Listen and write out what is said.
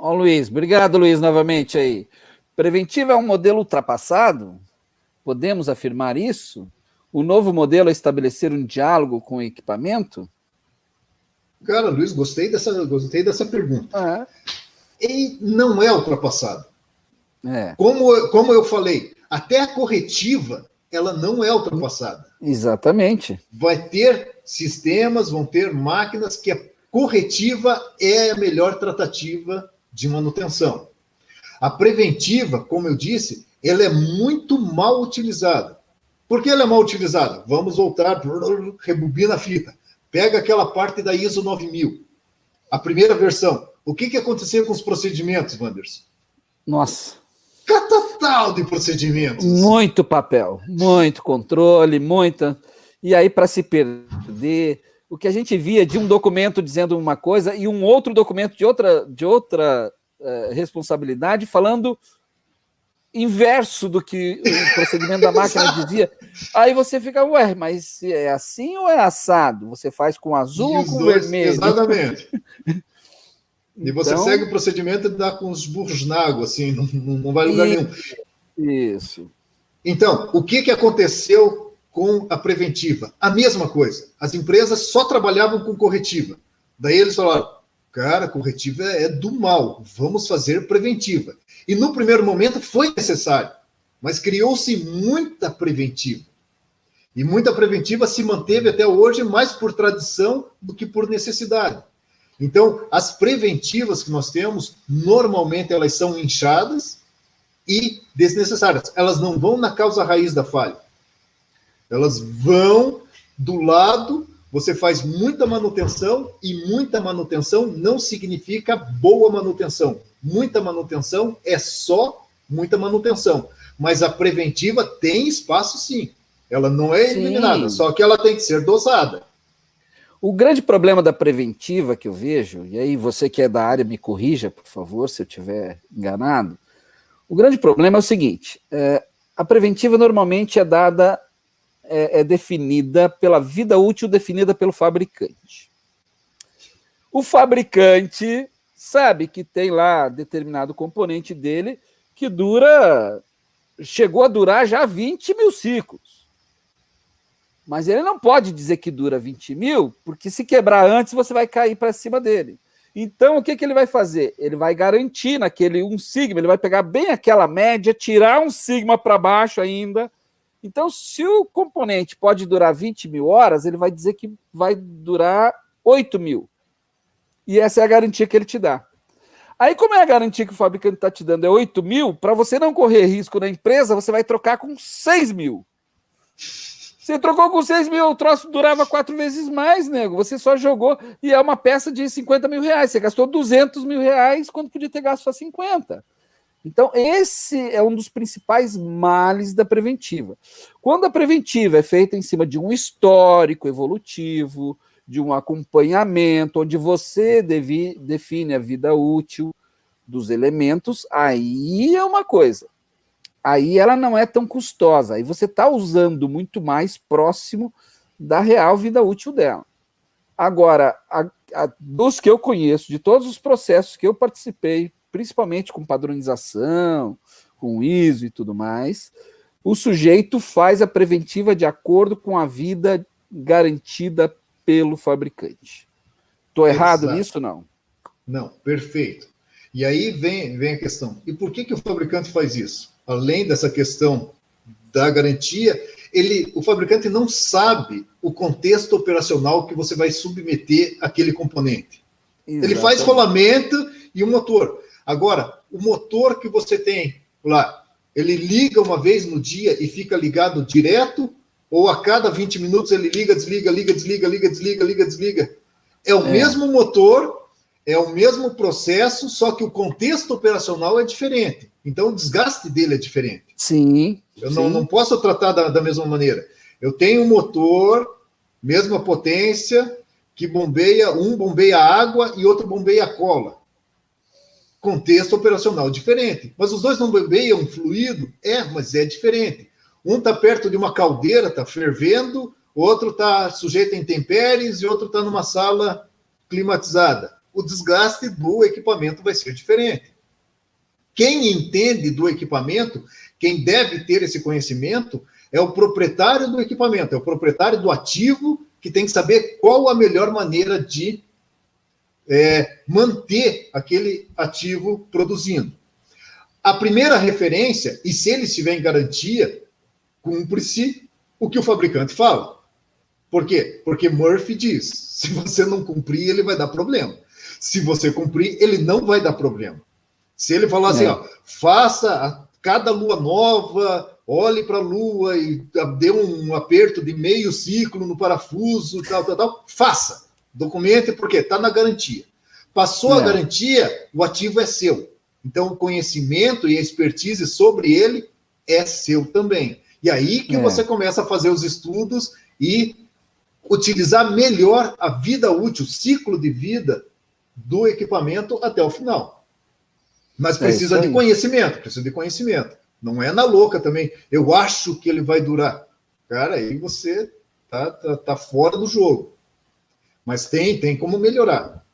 Ó, Luiz, obrigado, Luiz, novamente aí. Preventiva é um modelo ultrapassado? Podemos afirmar isso? O novo modelo é estabelecer um diálogo com o equipamento? Cara, Luiz, gostei dessa pergunta. É. E não é ultrapassado. É. Como eu falei, até a corretiva, ela não é ultrapassada. Exatamente. Vai ter sistemas, vão ter máquinas que a corretiva é a melhor tratativa de manutenção. A preventiva, como eu disse, ela é muito mal utilizada. Por que ela é mal utilizada? Vamos voltar, rebobina a fita. Pega aquela parte da ISO 9000, a primeira versão. O que aconteceu com os procedimentos, Wanderson? Nossa. Catatal de procedimentos. Muito papel, muito controle, muita... E aí, para se perder, o que a gente via de um documento dizendo uma coisa e um outro documento de outra responsabilidade falando inverso do que o procedimento da máquina dizia. Aí você fica, ué, mas é assim ou é assado? Você faz com azul ou com vermelho? Exatamente. E você segue o procedimento e dá com os burros na água, assim, não vai lugar nenhum. Isso. Então, o que aconteceu com a preventiva? A mesma coisa. As empresas só trabalhavam com corretiva. Daí eles falaram, cara, corretiva é do mal, vamos fazer preventiva. E no primeiro momento foi necessário, mas criou-se muita preventiva. E muita preventiva se manteve até hoje mais por tradição do que por necessidade. Então, as preventivas que nós temos, normalmente elas são inchadas e desnecessárias. Elas não vão na causa raiz da falha. Elas vão do lado, você faz muita manutenção, e muita manutenção não significa boa manutenção. Muita manutenção é só muita manutenção. Mas a preventiva tem espaço, sim. Ela não é eliminada, só que ela tem que ser dosada. O grande problema da preventiva que eu vejo, e aí você que é da área me corrija, por favor, se eu estiver enganado, o grande problema é o seguinte, a preventiva normalmente é dada, é definida pela vida útil definida pelo fabricante. O fabricante sabe que tem lá determinado componente dele que chegou a durar já 20 mil ciclos. Mas ele não pode dizer que dura 20 mil, porque se quebrar antes, você vai cair para cima dele. Então, o que ele vai fazer? Ele vai garantir naquele 1 sigma, ele vai pegar bem aquela média, tirar 1 sigma para baixo ainda. Então, se o componente pode durar 20 mil horas, ele vai dizer que vai durar 8 mil. E essa é a garantia que ele te dá. Aí, como é a garantia que o fabricante está te dando é 8 mil, para você não correr risco na empresa, você vai trocar com 6 mil. Você trocou com 6 mil, o troço durava 4 vezes mais, nego. Você só jogou, e é uma peça de 50 mil reais. Você gastou 200 mil reais quando podia ter gasto só 50. Então, esse é um dos principais males da preventiva. Quando a preventiva é feita em cima de um histórico evolutivo, de um acompanhamento, onde você define a vida útil dos elementos, aí é uma coisa. Aí ela não é tão custosa, aí você está usando muito mais próximo da real vida útil dela. Agora, dos que eu conheço, de todos os processos que eu participei, principalmente com padronização, com ISO e tudo mais, o sujeito faz a preventiva de acordo com a vida garantida pelo fabricante. Estou errado nisso, não? Não, perfeito. E aí vem a questão, e por que o fabricante faz isso? Além dessa questão da garantia, o fabricante não sabe o contexto operacional que você vai submeter aquele componente. Exatamente. Ele faz rolamento e o motor. Agora, o motor que você tem lá, ele liga uma vez no dia e fica ligado direto, ou a cada 20 minutos ele liga, desliga, liga, desliga, liga, desliga, liga, desliga. É o mesmo motor, é o mesmo processo, só que o contexto operacional é diferente. Então, o desgaste dele é diferente. Sim. Eu não posso tratar da mesma maneira. Eu tenho um motor, mesma potência, que um bombeia água e outro bombeia cola. Contexto operacional diferente. Mas os dois não bombeiam fluido? Mas é diferente. Um está perto de uma caldeira, está fervendo, outro está sujeito a intempéries e outro está numa sala climatizada. o desgaste do equipamento vai ser diferente. Quem entende do equipamento, quem deve ter esse conhecimento, é o proprietário do equipamento, é o proprietário do ativo que tem que saber qual a melhor maneira de manter aquele ativo produzindo. A primeira referência, e se ele estiver em garantia, cumpre-se o que o fabricante fala. Por quê? Porque Murphy diz, se você não cumprir, ele vai dar problema. Se você cumprir, ele não vai dar problema. Se ele falar assim, ó, faça cada lua nova, olhe para a lua e dê um aperto de meio ciclo no parafuso, tal, faça. Documente, porque está na garantia. Passou a garantia, o ativo é seu. Então, o conhecimento e a expertise sobre ele é seu também. E aí que você começa a fazer os estudos e utilizar melhor a vida útil, o ciclo de vida do equipamento até o final. Mas precisa de conhecimento, Não é na louca também. Eu acho que ele vai durar. Cara, aí você tá fora do jogo. Mas tem como melhorar.